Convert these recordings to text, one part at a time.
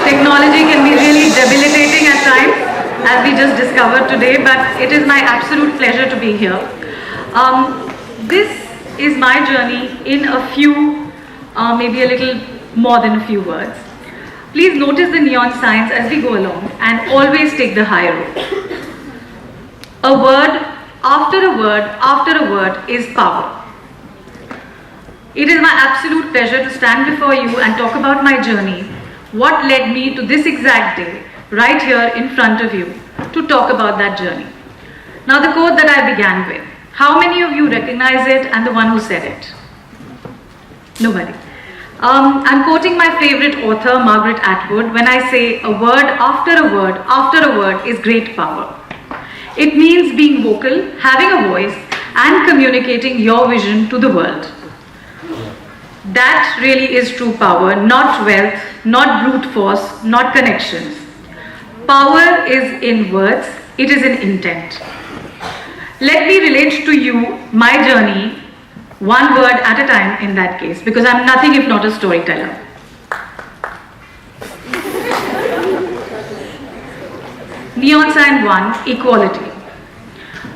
Technology can be really debilitating at times, as we just discovered today, but it is my absolute pleasure to be here. This is my journey in a few, maybe a little more than a few words. Please notice the neon signs as we go along and always take the high road. A word after a word after a word is power. It is my absolute pleasure to stand before you and talk about my journey, what led me to this exact day, right here in front of you, to talk about that journey. Now the quote that I began with, how many of you recognize it and the one who said it? Nobody. I'm quoting my favorite author, Margaret Atwood, when I say a word after a word after a word is great power. It means being vocal, having a voice, and communicating your vision to the world. That really is true power, not wealth, not brute force, not connections. Power is in words, it is in intent. Let me relate to you my journey, one word at a time in that case, because I'm nothing if not a storyteller. Neon sign 1, equality.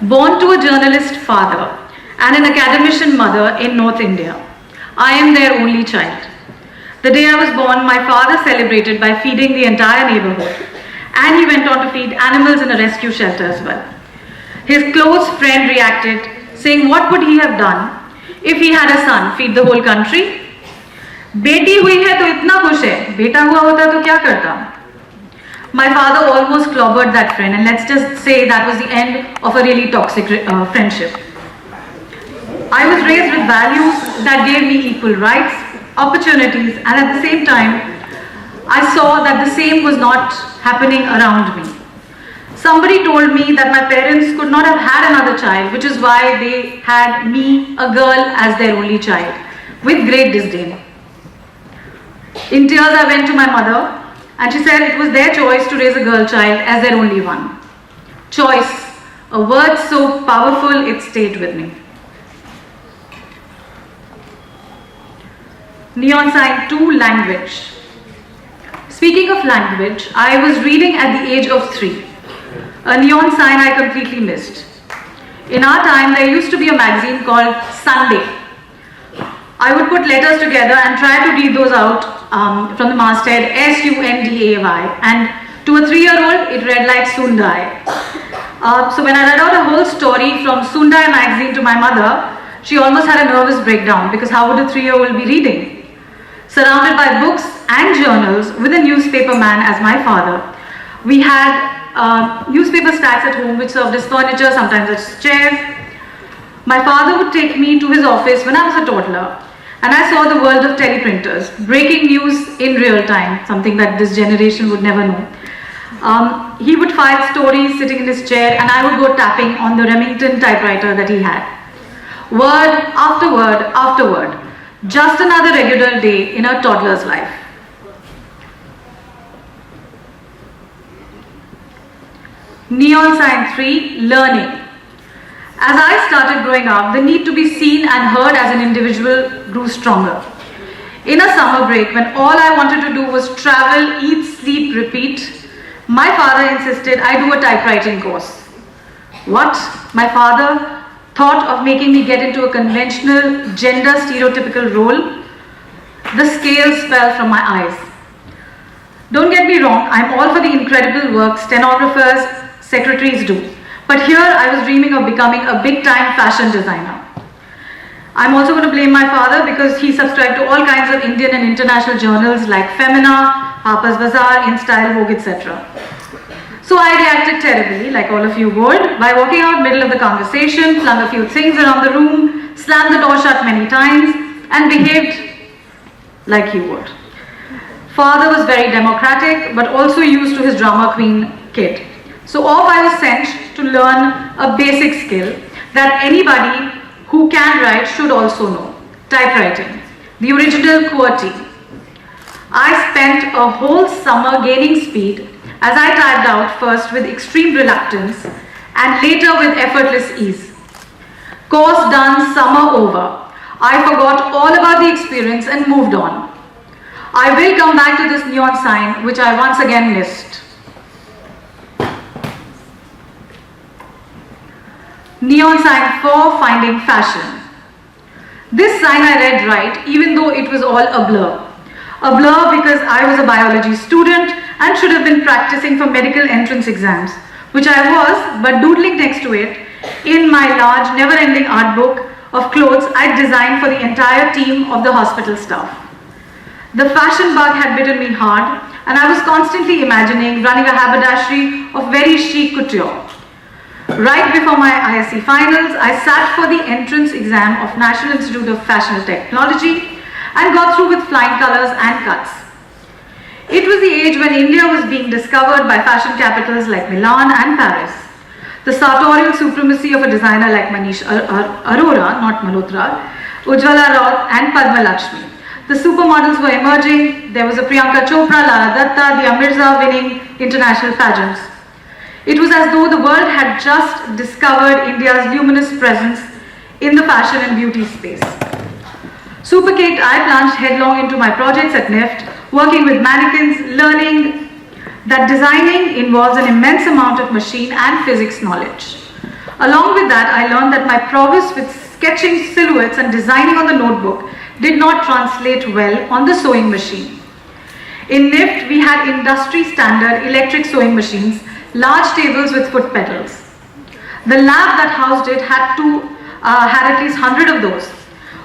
Born to a journalist father and an academician mother in North India, I am their only child. The day I was born, my father celebrated by feeding the entire neighborhood, and he went on to feed animals in a rescue shelter as well. His close friend reacted, saying what would he have done if he had a son, feed the whole country? बेटी हुई है तो इतना खुश है, बेटा हुआ होता तो क्या करता? My father almost clobbered that friend, and let's just say that was the end of a really toxic friendship. I was raised with values that gave me equal rights, opportunities, and at the same time, I saw that the same was not happening around me. Somebody told me that my parents could not have had another child, which is why they had me, a girl, as their only child, with great disdain. In tears, I went to my mother, and she said it was their choice to raise a girl child as their only one. Choice, a word so powerful it stayed with me. Neon sign 2, language. Speaking of language, I was reading at the age of 3. A neon sign I completely missed. In our time, there used to be a magazine called Sunday. I would put letters together and try to read those out from the masthead, S-U-N-D-A-Y, and to a 3-year-old, it read like Sundai. So when I read out a whole story from Sundai magazine to my mother, she almost had a nervous breakdown, because how would a 3-year-old be reading? Surrounded by books and journals with a newspaper man as my father, we had newspaper stacks at home which served as furniture, sometimes as chairs. My father would take me to his office when I was a toddler, and I saw the world of teleprinters, breaking news in real time, something that this generation would never know. He would file stories sitting in his chair, and I would go tapping on the Remington typewriter that he had. Word after word after word. Just another regular day in a toddler's life. Neon sign 3, learning. As I started growing up, the need to be seen and heard as an individual grew stronger. In a summer break, when all I wanted to do was travel, eat, sleep, repeat, my father insisted I do a typewriting course. What? My father thought of making me get into a conventional, gender stereotypical role? The scales fell from my eyes. Don't get me wrong, I'm all for the incredible work stenographers, secretaries do. But here I was dreaming of becoming a big-time fashion designer. I'm also going to blame my father because he subscribed to all kinds of Indian and international journals like Femina, Harper's Bazaar, InStyle, Vogue, etc. So I reacted terribly, like all of you would, by walking out middle of the conversation, flung a few things around the room, slammed the door shut many times, and behaved like you would. Father was very democratic, but also used to his drama queen kid. So off I was sent to learn a basic skill that anybody who can write should also know, typewriting, the original QWERTY. I spent a whole summer gaining speed as I typed out first with extreme reluctance and later with effortless ease. Course done, summer over. I forgot all about the experience and moved on. I will come back to this neon sign, which I once again missed. Neon sign for finding fashion. This sign I read right, even though it was all a blur. A blur because I was a biology student and should have been practicing for medical entrance exams, which I was, but doodling next to it, in my large, never-ending art book of clothes I'd designed for the entire team of the hospital staff. The fashion bug had bitten me hard, and I was constantly imagining running a haberdashery of very chic couture. Right before my ISC finals, I sat for the entrance exam of National Institute of Fashion Technology and got through with flying colors and cuts. It was the age when India was being discovered by fashion capitals like Milan and Paris. The sartorial supremacy of a designer like Manish Arora, not Malhotra, Ujjwala Raut and Padma Lakshmi. The supermodels were emerging. There was a Priyanka Chopra, Lara Datta, the Amirza winning international pageants. It was as though the world had just discovered India's luminous presence in the fashion and beauty space. Super caked, I plunged headlong into my projects at NIFT, working with mannequins, learning that designing involves an immense amount of machine and physics knowledge. Along with that, I learned that my prowess with sketching silhouettes and designing on the notebook did not translate well on the sewing machine. In NIFT, we had industry standard electric sewing machines, large tables with foot pedals. The lab that housed it had at least 100 of those.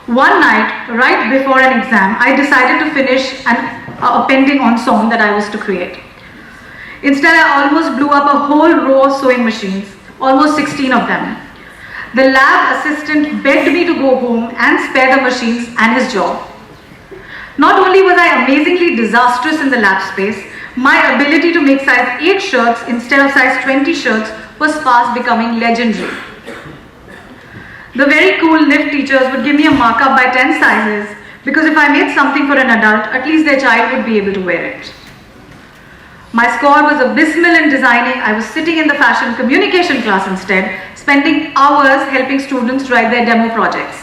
One night, right before an exam, I decided to finish a pending ensemble that I was to create. Instead, I almost blew up a whole row of sewing machines, almost 16 of them. The lab assistant begged me to go home and spare the machines and his job. Not only was I amazingly disastrous in the lab space, my ability to make size 8 shirts instead of size 20 shirts was fast becoming legendary. The very cool NIFT teachers would give me a markup by 10 sizes because if I made something for an adult, at least their child would be able to wear it. My score was abysmal in designing. I was sitting in the fashion communication class instead, spending hours helping students write their demo projects.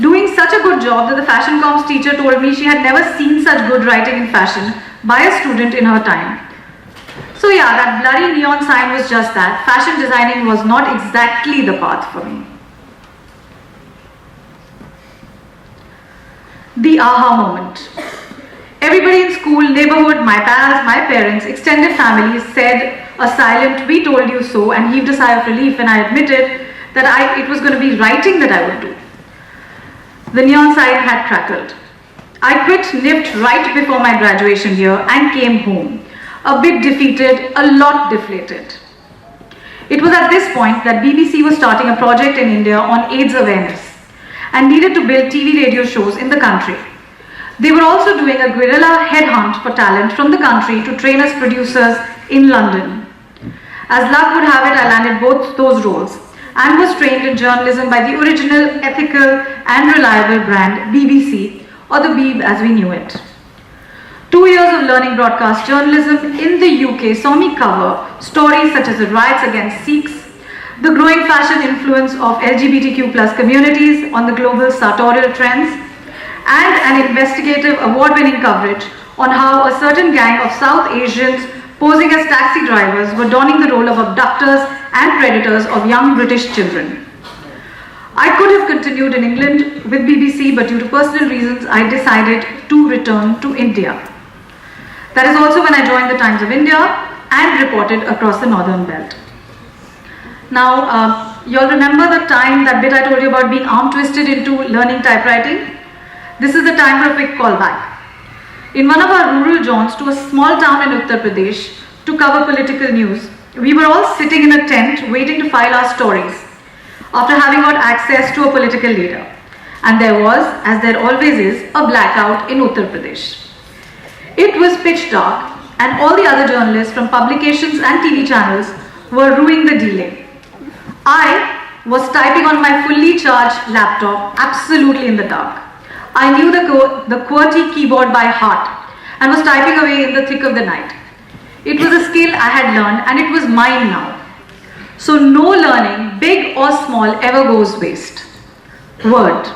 Doing such a good job that the fashion comms teacher told me she had never seen such good writing in fashion by a student in her time. So yeah, that bloody neon sign was just that. Fashion designing was not exactly the path for me. The aha moment. Everybody in school, neighborhood, my pals, my parents, extended families said a silent "we told you so" and heaved a sigh of relief when I admitted that it was going to be writing that I would do. The neon sign had crackled. I quit NIFT right before my graduation year and came home, a bit defeated, a lot deflated. It was at this point that BBC was starting a project in India on AIDS awareness and needed to build TV radio shows in the country. They were also doing a guerrilla headhunt for talent from the country to train as producers in London. As luck would have it, I landed both those roles and was trained in journalism by the original, ethical and reliable brand BBC, or the Beeb as we knew it. 2 years of learning broadcast journalism in the UK saw me cover stories such as the riots against Sikhs, the growing fashion influence of LGBTQ+ communities on the global sartorial trends, and an investigative award-winning coverage on how a certain gang of South Asians posing as taxi drivers were donning the role of abductors and predators of young British children. I could have continued in England with BBC, but due to personal reasons, I decided to return to India. That is also when I joined the Times of India and reported across the Northern Belt. Now, you'll remember the time, that bit I told you about being arm twisted into learning typewriting? This is the time for a quick callback. In one of our rural jaunts to a small town in Uttar Pradesh to cover political news, we were all sitting in a tent waiting to file our stories after having got access to a political leader. And there was, as there always is, a blackout in Uttar Pradesh. It was pitch dark and all the other journalists from publications and TV channels were ruining the delay. I was typing on my fully charged laptop, absolutely in the dark. I knew the QWERTY keyboard by heart and was typing away in the thick of the night. It was a skill I had learned and it was mine now. So no learning, big or small, ever goes waste. Word.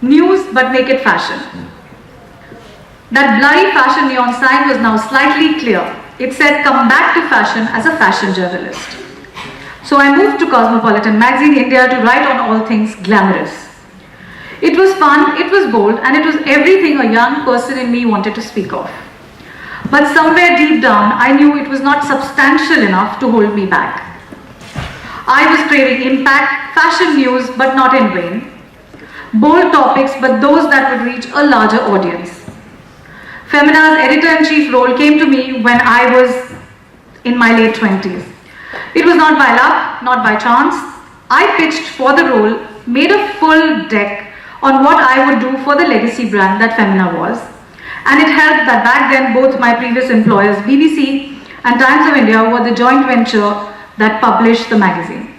News, but make it fashion. That blurry fashion neon sign was now slightly clear. It said, come back to fashion as a fashion journalist. So I moved to Cosmopolitan Magazine India to write on all things glamorous. It was fun, it was bold, and it was everything a young person in me wanted to speak of. But somewhere deep down, I knew it was not substantial enough to hold me back. I was craving impact, fashion news, but not in vain. Bold topics, but those that would reach a larger audience. Femina's editor-in-chief role came to me when I was in my late 20s. It was not by luck, not by chance. I pitched for the role, made a full deck on what I would do for the legacy brand that Femina was. And it helped that back then both my previous employers, BBC and Times of India, were the joint venture that published the magazine.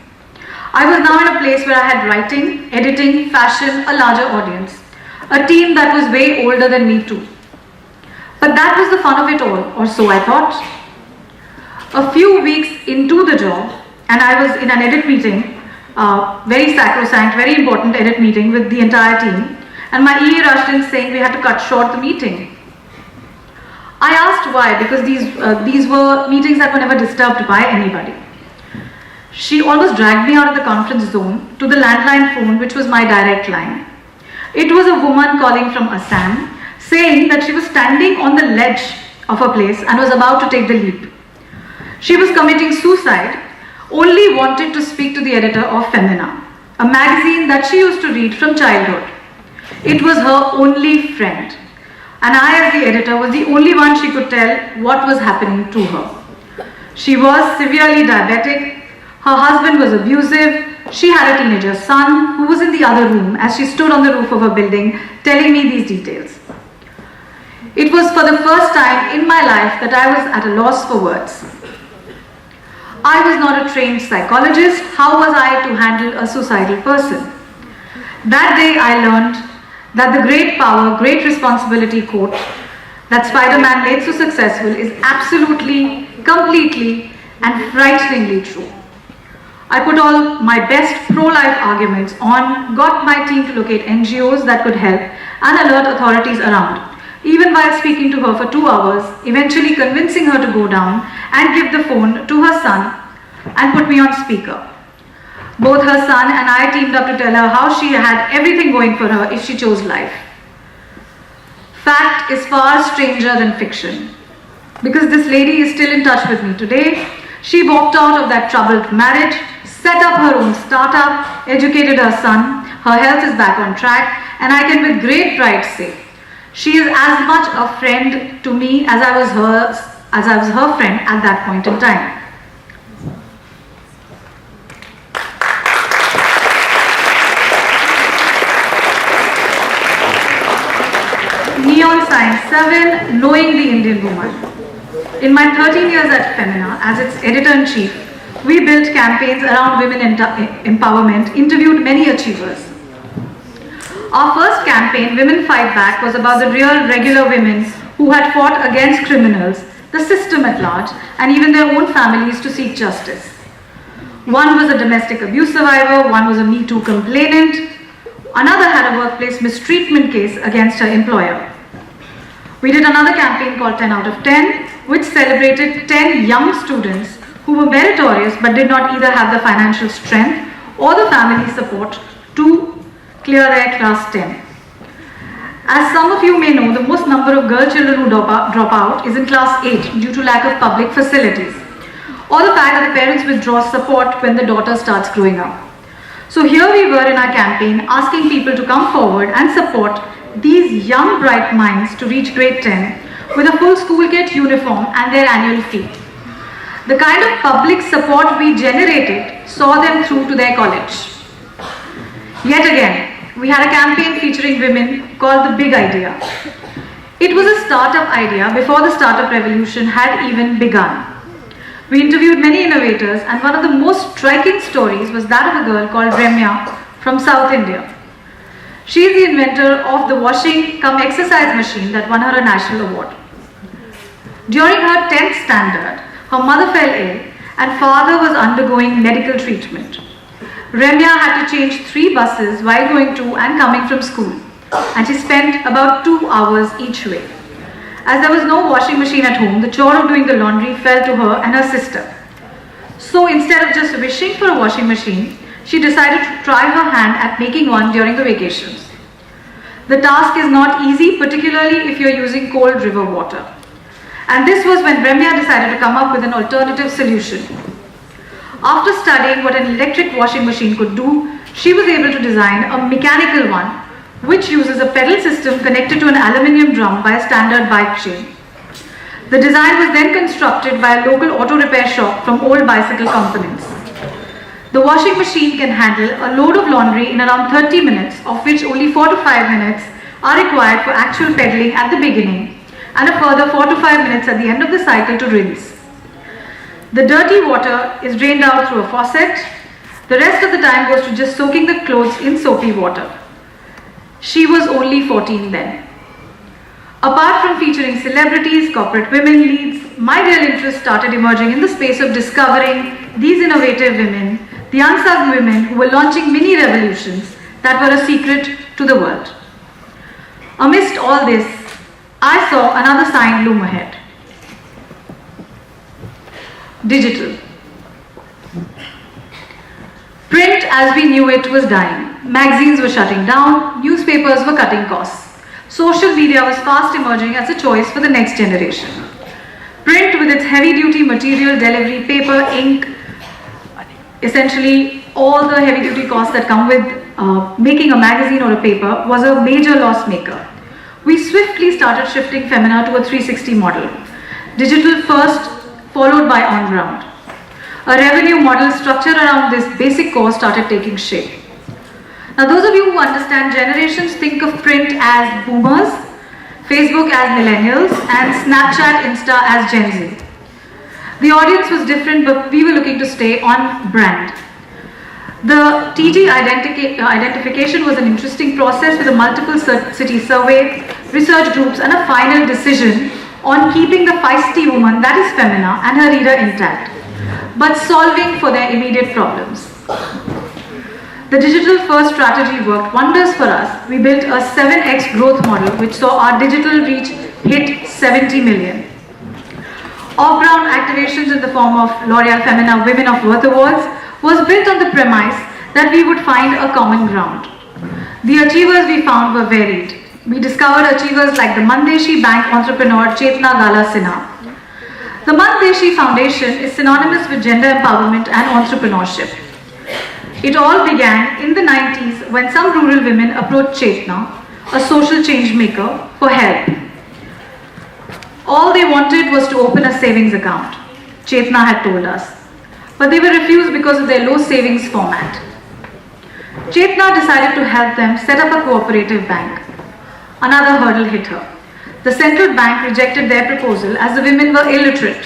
I was now in a place where I had writing, editing, fashion, a larger audience. A team that was way older than me too. But that was the fun of it all, or so I thought. A few weeks into the job, and I was in an edit meeting, very sacrosanct, very important edit meeting with the entire team, and my EA rushed in saying we had to cut short the meeting. I asked why, because these were meetings that were never disturbed by anybody. She almost dragged me out of the conference zone to the landline phone, which was my direct line. It was a woman calling from Assam, saying that she was standing on the ledge of a place and was about to take the leap. She was committing suicide, only wanted to speak to the editor of Femina, a magazine that she used to read from childhood. It was her only friend, and I as the editor was the only one she could tell what was happening to her. She was severely diabetic, her husband was abusive, she had a teenager son who was in the other room as she stood on the roof of a building telling me these details. It was for the first time in my life that I was at a loss for words. I was not a trained psychologist. How was I to handle a suicidal person? That day I learned that the great power, great responsibility quote that Spider-Man made so successful is absolutely, completely and frighteningly true. I put all my best pro-life arguments on, got my team to locate NGOs that could help and alert authorities around. Even while speaking to her for 2 hours, eventually convincing her to go down and give the phone to her son and put me on speaker. Both her son and I teamed up to tell her how she had everything going for her if she chose life. Fact is far stranger than fiction. Because this lady is still in touch with me today. She walked out of that troubled marriage, set up her own startup, educated her son, her health is back on track, and I can with great pride say, she is as much a friend to me as I was her friend at that point in time. Neon sign 7, knowing the Indian woman. In my 13 years at Femina, as its editor-in-chief, we built campaigns around women empowerment, interviewed many achievers. Our first campaign, Women Fight Back, was about the real, regular women who had fought against criminals, the system at large, and even their own families to seek justice. One was a domestic abuse survivor, one was a Me Too complainant, another had a workplace mistreatment case against her employer. We did another campaign called 10 out of 10, which celebrated 10 young students who were meritorious but did not either have the financial strength or the family support to clear their class 10. As some of you may know, the most number of girl children who drop out is in class 8 due to lack of public facilities, or the fact that the parents withdraw support when the daughter starts growing up. So here we were in our campaign asking people to come forward and support these young bright minds to reach grade 10 with a full school kit, uniform and their annual fee. The kind of public support we generated saw them through to their college. Yet again, we had a campaign featuring women called The Big Idea. It was a startup idea before the startup revolution had even begun. We interviewed many innovators, and one of the most striking stories was that of a girl called Ramya from South India. She is the inventor of the washing-cum-exercise machine that won her a national award. During her 10th standard, her mother fell ill and father was undergoing medical treatment. Ramya had to change 3 buses while going to and coming from school. and she spent about 2 hours each way. As there was no washing machine at home, the chore of doing the laundry fell to her and her sister. So instead of just wishing for a washing machine, she decided to try her hand at making one during the vacations. The task is not easy, particularly if you're using cold river water. And this was when Ramya decided to come up with an alternative solution. After studying what an electric washing machine could do, she was able to design a mechanical one which uses a pedal system connected to an aluminium drum by a standard bike chain. The design was then constructed by a local auto repair shop from old bicycle components. The washing machine can handle a load of laundry in around 30 minutes, of which only 4 to 5 minutes are required for actual pedaling at the beginning and a further 4 to 5 minutes at the end of the cycle to rinse. The dirty water is drained out through a faucet. The rest of the time goes to just soaking the clothes in soapy water. She was only 14 then. Apart from featuring celebrities, corporate women leads, my real interest started emerging in the space of discovering these innovative women, the unsung women who were launching mini revolutions that were a secret to the world. Amidst all this, I saw another sign loom ahead. Digital. Print as we knew it was dying. Magazines were shutting down, newspapers were cutting costs. Social media was fast emerging as a choice for the next generation. Print, with its heavy-duty material, delivery, paper, ink, essentially all the heavy-duty costs that come with making a magazine or a paper, was a major loss maker. We swiftly started shifting Femina to a 360 model. Digital first, followed by on-ground. A revenue model structured around this basic core started taking shape. Now, those of you who understand generations think of print as boomers, Facebook as millennials, and Snapchat, Insta as Gen Z. The audience was different, but we were looking to stay on brand. The TG identification was an interesting process with a multiple city survey, research groups, and a final decision on keeping the feisty woman, that is Femina, and her reader intact, but solving for their immediate problems. The digital first strategy worked wonders for us. We built a 7x growth model which saw our digital reach hit 70 million. Off-ground activations in the form of L'Oreal Femina Women of Worth Awards was built on the premise that we would find a common ground. The achievers we found were varied. We discovered achievers like the Mandeshi Bank entrepreneur Chaitanya Gala Sinha. The Mandeshi Foundation is synonymous with gender empowerment and entrepreneurship. It all began in the 90s when some rural women approached Chaitanya, a social change maker, for help. All they wanted was to open a savings account, Chaitanya had told us, but they were refused because of their low savings format. Chaitanya decided to help them set up a cooperative bank. Another hurdle hit her. The central bank rejected their proposal as the women were illiterate.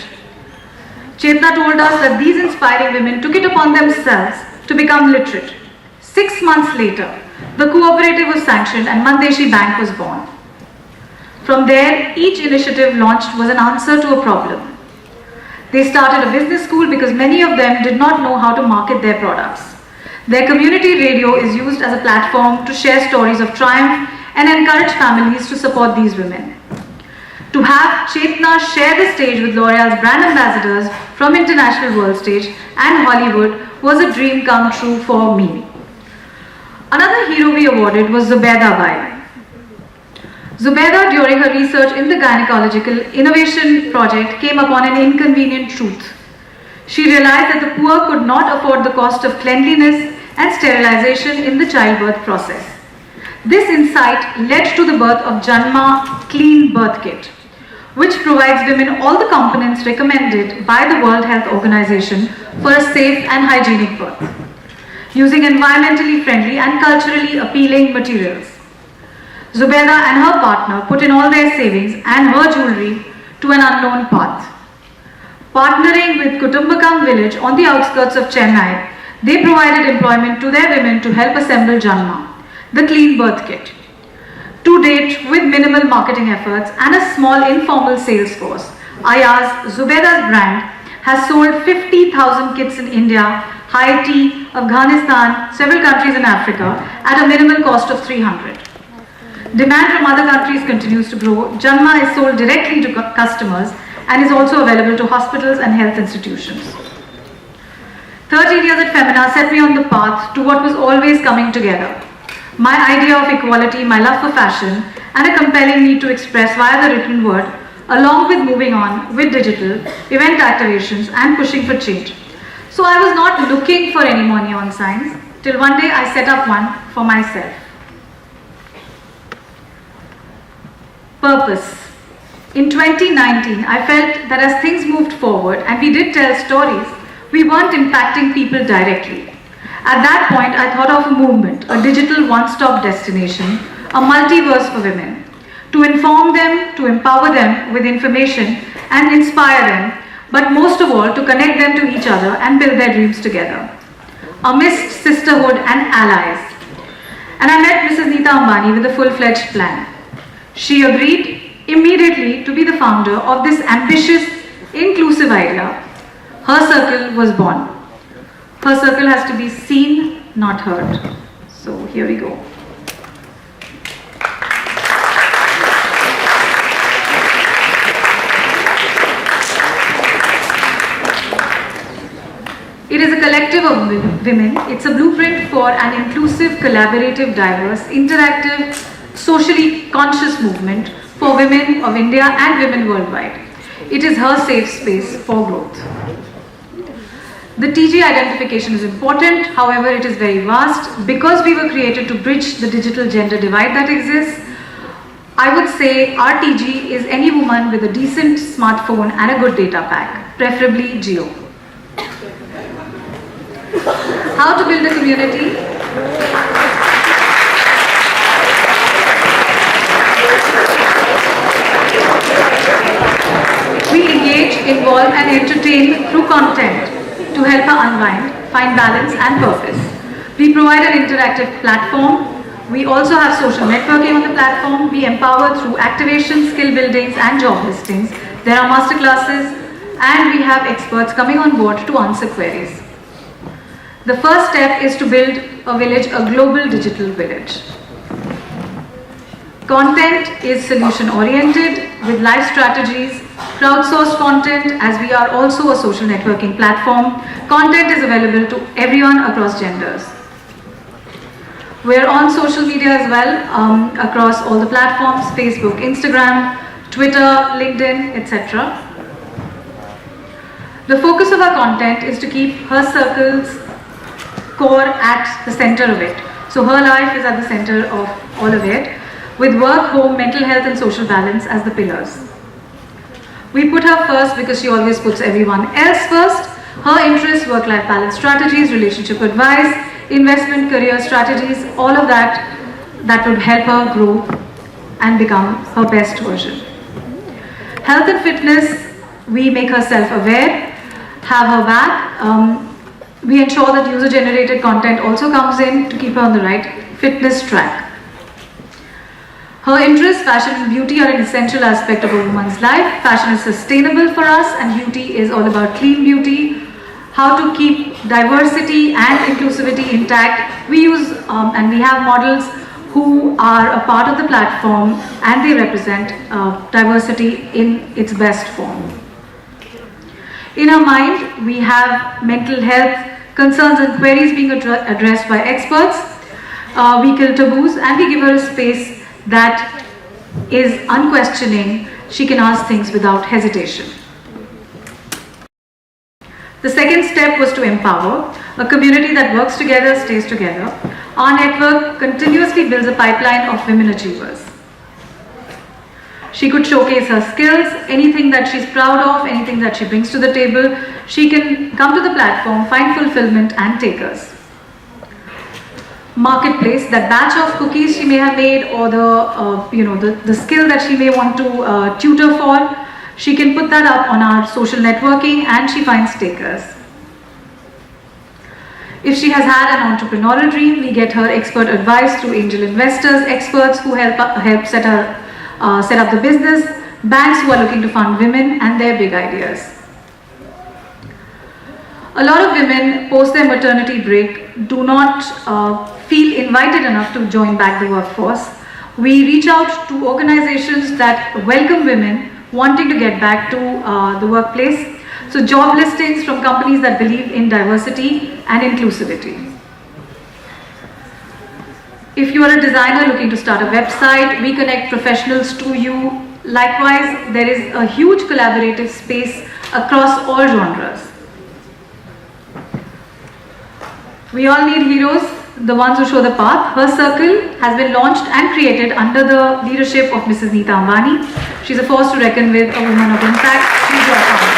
Chaitanya told us that these inspiring women took it upon themselves to become literate. 6 months later, the cooperative was sanctioned and Mandeshi Bank was born. From there, each initiative launched was an answer to a problem. They started a business school because many of them did not know how to market their products. Their community radio is used as a platform to share stories of triumph and encourage families to support these women. To have Chaitanya share the stage with L'Oreal's brand ambassadors from International World Stage and Hollywood was a dream come true for me. Another hero we awarded was Zubaida Bai. Zubaida, during her research in the gynecological innovation project, came upon an inconvenient truth. She realized that the poor could not afford the cost of cleanliness and sterilization in the childbirth process. This insight led to the birth of Janma Clean Birth Kit, which provides women all the components recommended by the World Health Organization for a safe and hygienic birth, using environmentally friendly and culturally appealing materials. Zubaida and her partner put in all their savings and her jewelry to an unknown path. Partnering with Kutumbakam village on the outskirts of Chennai, they provided employment to their women to help assemble Janma, the clean birth kit. To date, with minimal marketing efforts and a small informal sales force, Ayaz, Zubaida's brand, has sold 50,000 kits in India, Haiti, Afghanistan, several countries in Africa at a minimal cost of 300. Demand from other countries continues to grow. Janma is sold directly to customers and is also available to hospitals and health institutions. 30 years at Femina set me on the path to what was always coming together. My idea of equality, my love for fashion, and a compelling need to express via the written word, along with moving on with digital, event activations, and pushing for change. So I was not looking for any more neon signs, till one day I set up one for myself. Purpose. In 2019, I felt that as things moved forward and we did tell stories, we weren't impacting people directly. At that point, I thought of a movement, a digital one-stop destination, a multiverse for women, to inform them, to empower them with information and inspire them, but most of all, to connect them to each other and build their dreams together. Amidst sisterhood and allies. And I met Mrs. Neeta Ambani with a full-fledged plan. She agreed immediately to be the founder of this ambitious, inclusive idea. Her circle was born. Her circle has to be seen, not heard. So here we go. It is a collective of women. It's a blueprint for an inclusive, collaborative, diverse, interactive, socially conscious movement for women of India and women worldwide. It is her safe space for growth. The TG identification is important, however it is very vast. Because we were created to bridge the digital gender divide that exists, I would say our TG is any woman with a decent smartphone and a good data pack, preferably Jio. How to build a community? We engage, involve and entertain through content to help her unwind, find balance and purpose. We provide an interactive platform. We also have social networking on the platform. We empower through activation, skill buildings and job listings. There are masterclasses and we have experts coming on board to answer queries. The first step is to build a village, a global digital village. Content is solution oriented with live strategies, crowdsourced content, as we are also a social networking platform. Content is available to everyone across genders. We are on social media as well, across all the platforms, Facebook, Instagram, Twitter, LinkedIn, etc. The focus of our content is to keep her circle's core at the center of it. So her life is at the center of all of it, with work, home, mental health and social balance as the pillars. We put her first because she always puts everyone else first. Her interests, work-life balance strategies, relationship advice, investment, career strategies, all of that would help her grow and become her best version. Health and fitness, we make her self-aware, have her back. We ensure that user-generated content also comes in to keep her on the right fitness track. Her interests, fashion and beauty, are an essential aspect of a woman's life. Fashion is sustainable for us and beauty is all about clean beauty. How to keep diversity and inclusivity intact. We use and we have models who are a part of the platform and they represent diversity in its best form. In our mind, we have mental health concerns and queries being addressed by experts. We kill taboos and we give her a space that is unquestioning. She can ask things without hesitation. The second step was to empower a community that works together, stays together. Our network continuously builds a pipeline of women achievers. She could showcase her skills, anything that she's proud of, anything that she brings to the table. She can come to the platform, find fulfillment and takers. Marketplace, that batch of cookies she may have made or the skill that she may want to tutor for, she can put that up on our social networking and she finds takers. If she has had an entrepreneurial dream, we get her expert advice through angel investors, experts who help set up the business, banks who are looking to fund women and their big ideas. A lot of women post their maternity break do not feel invited enough to join back the workforce, We reach out to organizations that welcome women wanting to get back to the workplace. So job listings from companies that believe in diversity and inclusivity. If you are a designer looking to start a website, we connect professionals to you. Likewise, there is a huge collaborative space across all genres. We all need heroes, the ones who show the path. Her Circle has been launched and created under the leadership of Mrs. Neeta Ambani. She's a force to reckon with, a woman of impact. She's your founder.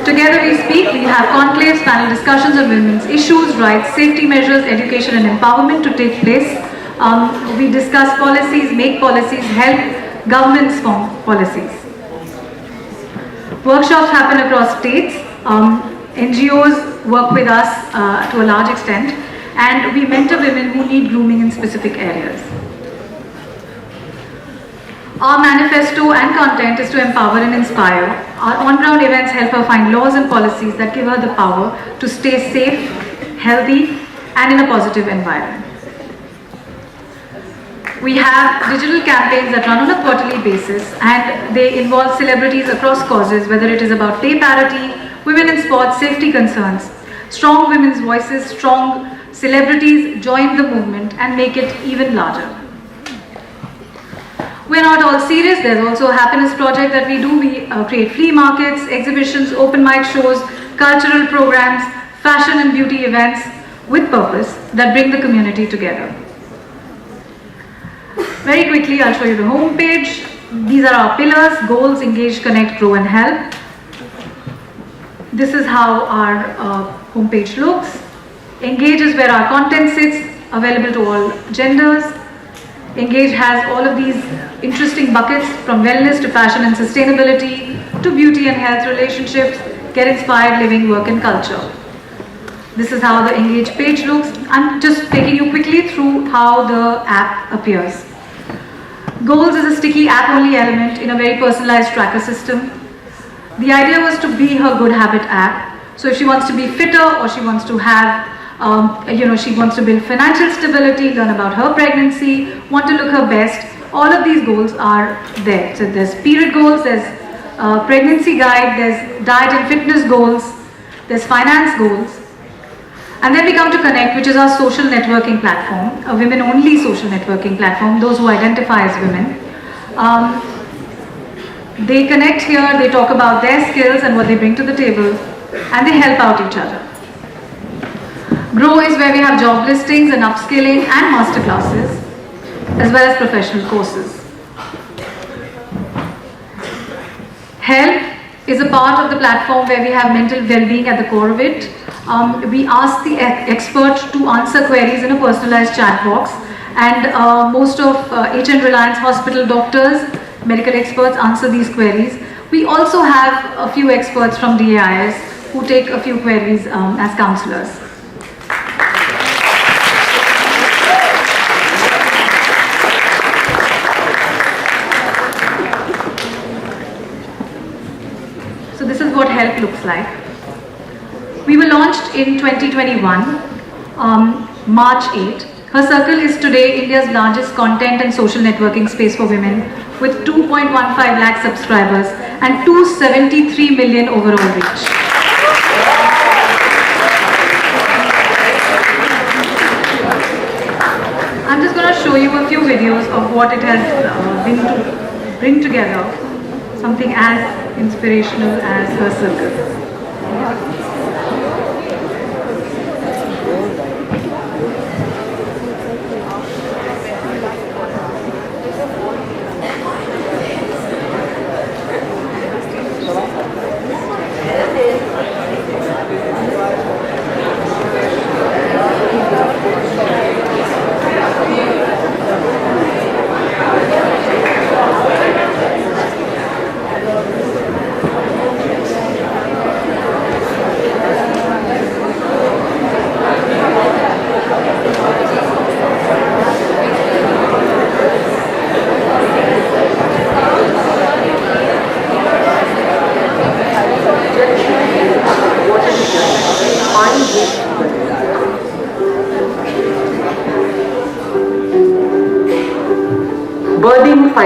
Together we speak, we have conclaves, panel discussions on women's issues, rights, safety measures, education and empowerment to take place. We discuss policies, make policies, help governments form policies. Workshops happen across states. NGOs work with us to a large extent, and we mentor women who need grooming in specific areas. Our manifesto and content is to empower and inspire. Our on-ground events help her find laws and policies that give her the power to stay safe, healthy, and in a positive environment. We have digital campaigns that run on a quarterly basis, and they involve celebrities across causes, whether it is about pay parity, women in sports, safety concerns. Strong women's voices, strong celebrities join the movement and make it even larger. We're not all serious. There's also a happiness project that we do. We create flea markets, exhibitions, open mic shows, cultural programs, fashion and beauty events with purpose that bring the community together. Very quickly, I'll show you the home page. These are our pillars: goals, engage, connect, grow, and help. This is how our home page looks. Engage is where our content sits, available to all genders. Engage has all of these interesting buckets, from wellness to fashion and sustainability, to beauty and health, relationships, get inspired, living, work and culture. This is how the Engage page looks. I'm just taking you quickly through how the app appears. Goals is a sticky app-only element in a very personalized tracker system. The idea was to be her good habit app. So if she wants to be fitter, or she wants to have she wants to build financial stability, learn about her pregnancy, want to look her best, all of these goals are there. So there's period goals, there's pregnancy guide, there's diet and fitness goals, there's finance goals. And then we come to Connect, which is our social networking platform, a women-only social networking platform, those who identify as women. They connect here, they talk about their skills and what they bring to the table, and they help out each other. Grow is where we have job listings and upskilling and masterclasses, as well as professional courses. Help is a part of the platform where we have mental well-being at the core of it. We ask the expert to answer queries in a personalized chat box, and most of HN Reliance Hospital doctors, medical experts answer these queries. We also have a few experts from DAIS who take a few queries as counselors. So this is what help looks like. We were launched in 2021, March 8. Her Circle is today India's largest content and social networking space for women, with 2.15 lakh subscribers and 273 million overall reach. I'm just going to show you a few videos of what it has been to bring together something as inspirational as Her Circle.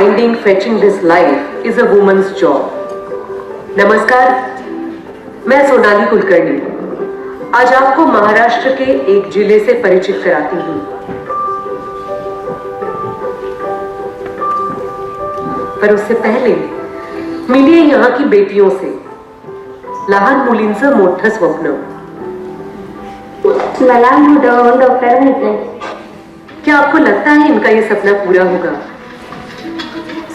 finding, fetching this life is a woman's job. नमस्कार, मैं सोनाली कुलकर्णी आज आपको महाराष्ट्र के एक जिले से परिचित कराती हूँ। पर उससे पहले मिलिए यहाँ की बेटियों से। लहान मुलींचं मोठं स्वप्न। मला मोठं डॉक्टर व्हायचंय। क्या आपको लगता है इनका ये सपना पूरा होगा?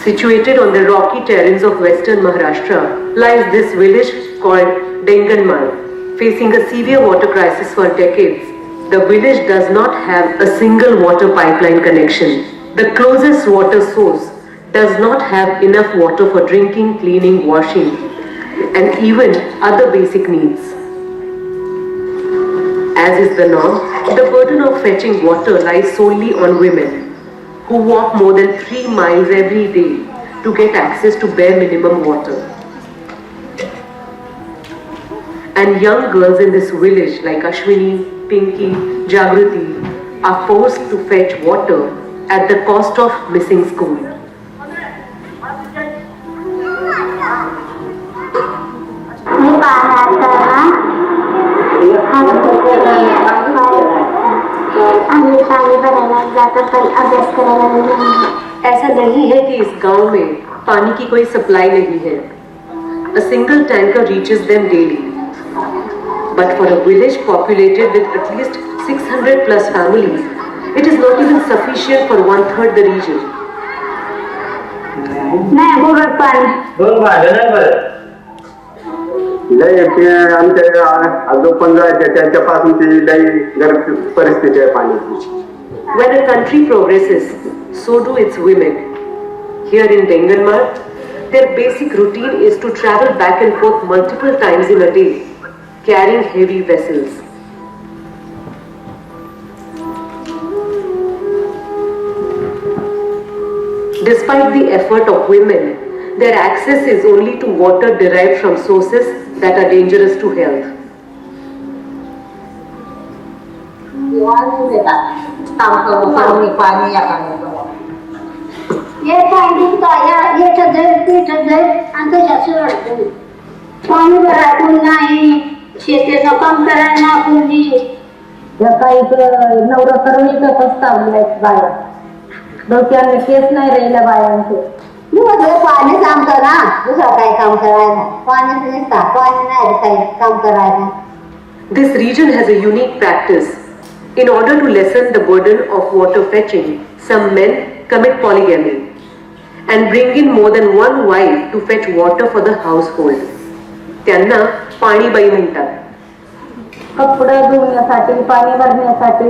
Situated on the rocky terrains of western Maharashtra lies this village called Denganmal. Facing a severe water crisis for decades, the village does not have a single water pipeline connection. The closest water source does not have enough water for drinking, cleaning, washing, and even other basic needs. As is the norm, the burden of fetching water lies solely on women, who walk more than 3 miles every day to get access to bare minimum water. And young girls in this village like Ashwini, Pinky, Jagruti are forced to fetch water at the cost of missing school. ऐसा नहीं है कि इस गांव में पानी की कोई सप्लाई नहीं है. A single tanker reaches them daily. But for a village populated with at least 600 plus families, it is not even sufficient for 1/3 the region. नाही भोगत पाणी लय आमच्या आजोपण जायचे त्याच्यापासून ती लय गरीब परिस्थिती आहे पाण्याची. When a country progresses, so do its women. Here in Denganmal, their basic routine is to travel back and forth multiple times in a day, carrying heavy vessels. Despite the effort of women, their access is only to water derived from sources that are dangerous to health. पाणी भरायला नाही, शेतीचं काम करायला कोणी काही नवरा करून पस्तावलाय बाया. डोक्याने केस नाही राहिला बायांचे. पाणी काम करा, दुसरं काय काम करायला. पाण्याचं नुसता पाणी नाही काही काम करायला. This region has a unique practice. In order to lessen the burden of water fetching, some men commit polygamy and bring in more than one wife to fetch water for the household. त्यांना पाणीबाई म्हणतात. कपडे धुण्यासाठी, पाणी भरण्यासाठी,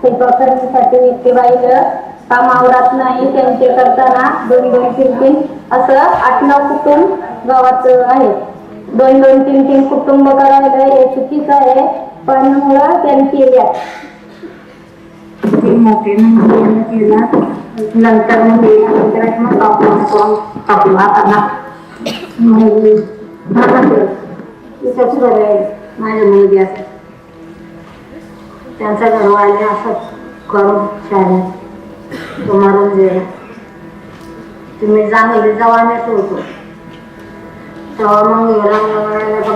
स्वयंपाक करण्यासाठी एकटी बाईला काम आवरत नाही. त्यांचे करताना 2-2, 3-3 असं 8-9 कुटुंब गावात आहे. 2-2, 3-3 कुटुंब करायला हे चुकीचं आहे. पण मुलं त्यांची मोठे केला नंतर मग कापून हाताना माझ्या मुलगी असं त्यांचा घरवाले असं करून शाळेत तो मारून गेला. तुम्ही चांगले जवानेच होतो तेव्हा मग गेला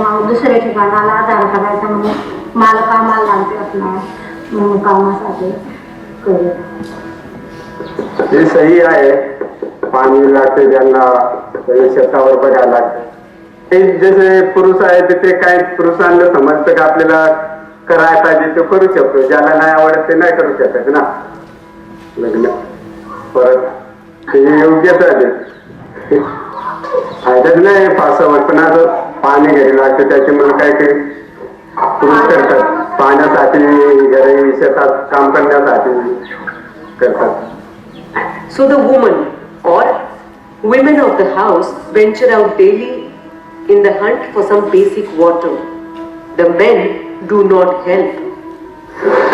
मग दुसऱ्या ठिकाणाला आधार करायचा. मग मला कामाला लागते असणार मग कामासाठी हे सही आहे. पाणी लागते त्यांना शेतावर बघायला लागते. ते जसे पुरुष आहे तिथे काही पुरुषांना समजतं का आपल्याला करायला पाहिजे तो करू शकतो. ज्याला नाही आवडत ते नाही करू शकत ना लग्न. परत ते योग्यच आहे. फायदाच नाही 5-6 वर्ष पण आता पाणी घरी लागतं त्याच्यामुळे काय काही पुरुष करतात. पाण्यासाठी घरी शेतात काम करण्यासाठी करतात. So the woman or women of the house venture out daily in the hunt for some basic water. The men do not help.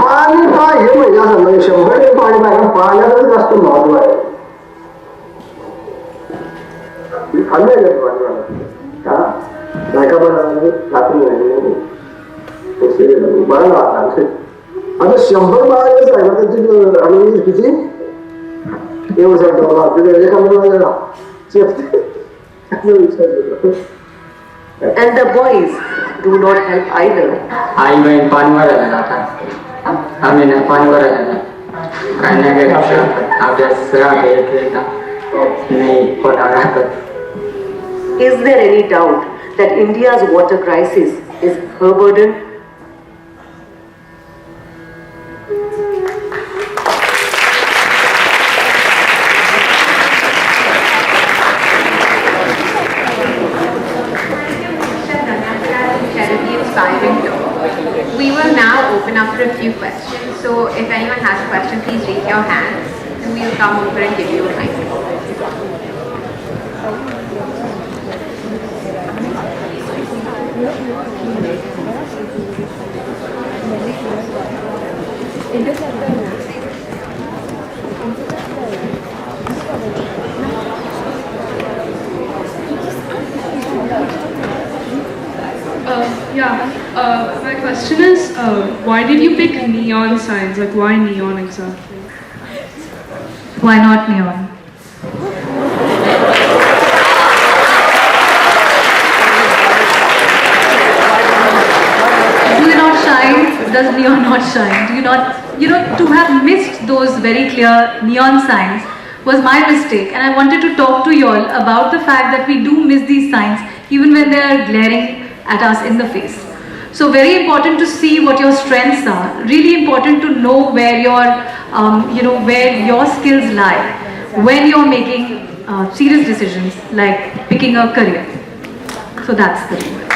पाणी पाहिजे म्हणजे असं म्हणजे 100 पाणी पाहिजे. पाण्यातच जास्त महत्व आहे. आता 100 बाळाच आहे ना त्याची किती एवढा डोळा तुझ्या एका मुलाला चेपते असं विचारलं. And the boys do not help either. आई बहन पानी भरायला जातात, आम्ही ना पाणी भरायला जातो, काय नाही गेलं अभ्यास राहते एकदा नाही कोणा राहतात. Is there any doubt that India's water crisis is her burden? We will now open up for a few questions. So if anyone has a question, please raise your hand and we'll come over and give you a mic. My question is, why did you pick neon signs? Like, why neon exactly? Why not neon? Do they not shine? Does neon not shine? Do you not, to have missed those very clear neon signs was my mistake, and I wanted to talk to you all about the fact that we do miss these signs even when they are glaring at us in the face. So very important to see what your strengths are. Really important to know where your skills lie when you're making serious decisions like picking a career. So that's the reason.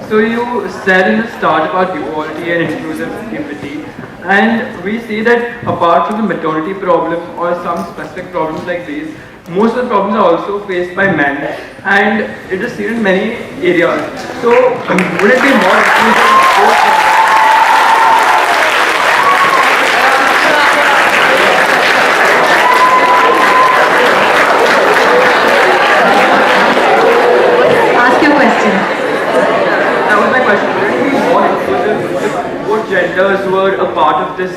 So you said in the start about equality and inclusivity, and we see that apart from the maternity problem or some specific problems like these, most of the problems are also faced by men, and it is seen in many areas. So would it be more inclusive? Ask your question. That was my question. Would it be more inclusive if both genders were a part of this?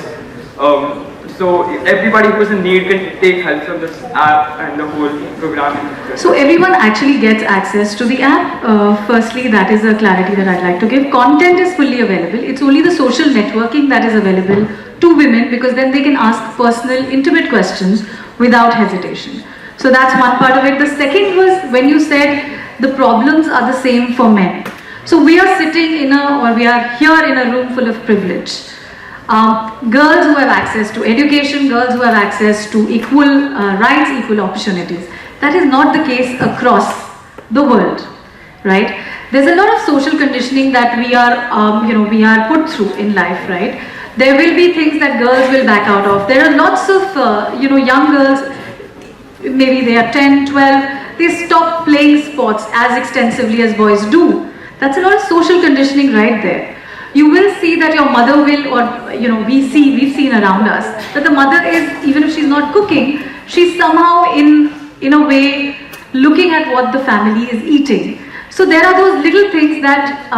So everybody who is in need can take help from this app and the whole program. So everyone actually gets access to the app. Firstly, that is a clarity that I'd like to give. Content is fully available. It's only the social networking that is available to women, because then they can ask personal, intimate questions without hesitation. So that's one part of it. The second was when you said the problems are the same for men. So we are sitting we are here in a room full of privilege. Girls who have access to education, girls who have access to equal rights, equal opportunities. That is not the case across the world, right? There's a lot of social conditioning that we are put through in life, right? There will be things that girls will back out of. There are lots of young girls, maybe they are 10, 12, they stop playing sports as extensively as boys do. That's a lot of social conditioning right there. You will see that your mother will, or we've seen around us, that the mother is, even if she's not cooking, she's somehow in a way looking at what the family is eating. So there are those little things that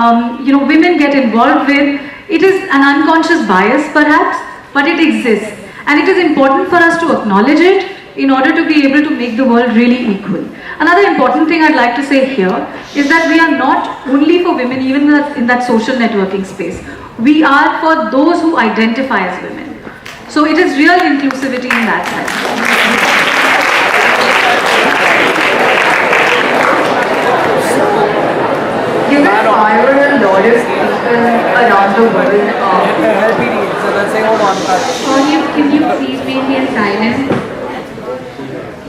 women get involved with. It is an unconscious bias perhaps, but it exists, and it is important for us to acknowledge it in order to be able to make the world really equal. Another important thing I'd like to say here is that we are not only for women, even in that social networking space. We are for those who identify as women. So it is real inclusivity in that sense. You can inspire a lot of people around the world. Can you please be silent?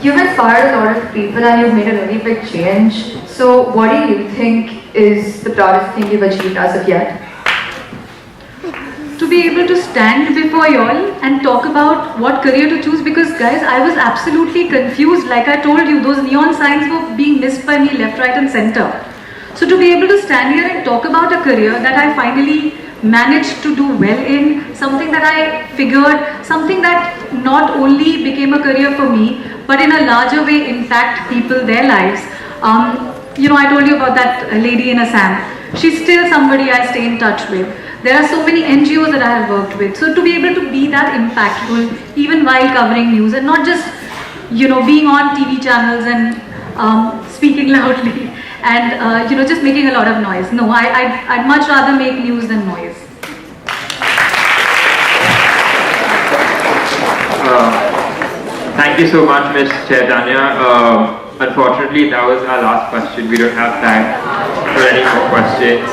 You've inspired a lot of people and you've made a really big change. So what do you think is the proudest thing you've achieved as of yet? To be able to stand before you all and talk about what career to choose, because guys, I was absolutely confused. Like I told you, those neon signs were being missed by me left, right and center. So to be able to stand here and talk about a career that I finally managed to do well in, something that I figured, something that not only became a career for me, but in a larger way impact people, their lives. I told you about that lady in Assam. She's still somebody I stay in touch with. There are so many NGOs that I have worked with. So to be able to be that impactful, even while covering news, and not just, being on TV channels and speaking loudly and, just making a lot of noise. No, I'd much rather make news than noise. Thank you so much, Ms. Chaitanya. Unfortunately, that was our last question. We don't have time for any more questions.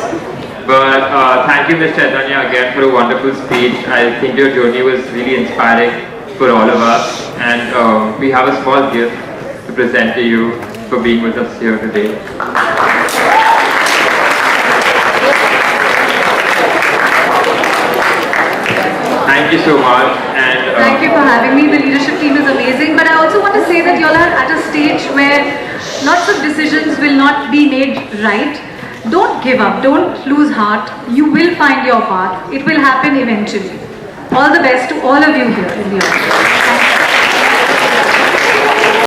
But thank you, Ms. Chaitanya, again for a wonderful speech. I think your journey was really inspiring for all of us. And we have a small gift to present to you for being with us here today. Thank you so much. And thank you for having me. The leadership team is amazing. But I also want to say that you all are at a stage where lots of decisions will not be made right. Don't give up. Don't lose heart. You will find your path. It will happen eventually. All the best to all of you here in the audience.